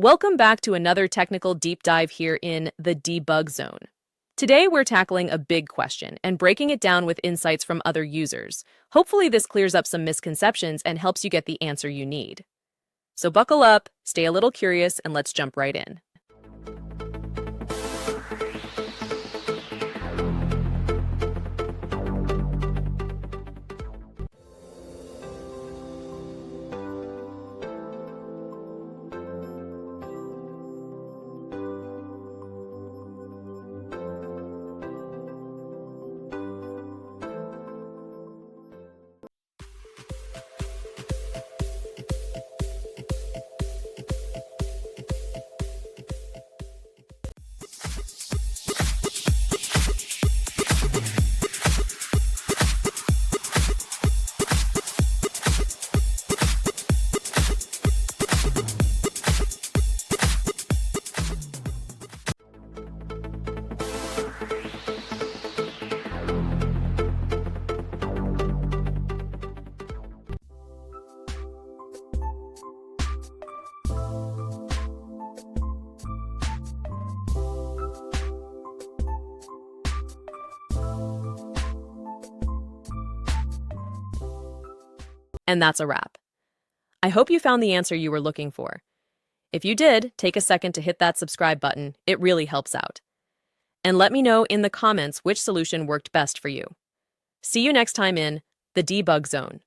Welcome back to another technical deep dive here in the debug zone. Today, we're tackling a big question and breaking it down with insights from other users. Hopefully, this clears up some misconceptions and helps you get the answer you need. So buckle up, stay a little curious, and let's jump right in. And that's a wrap. I hope you found the answer you were looking for. If you did, take a second to hit that subscribe button. It really helps out. And let me know in the comments which solution worked best for you. See you next time in the debug zone.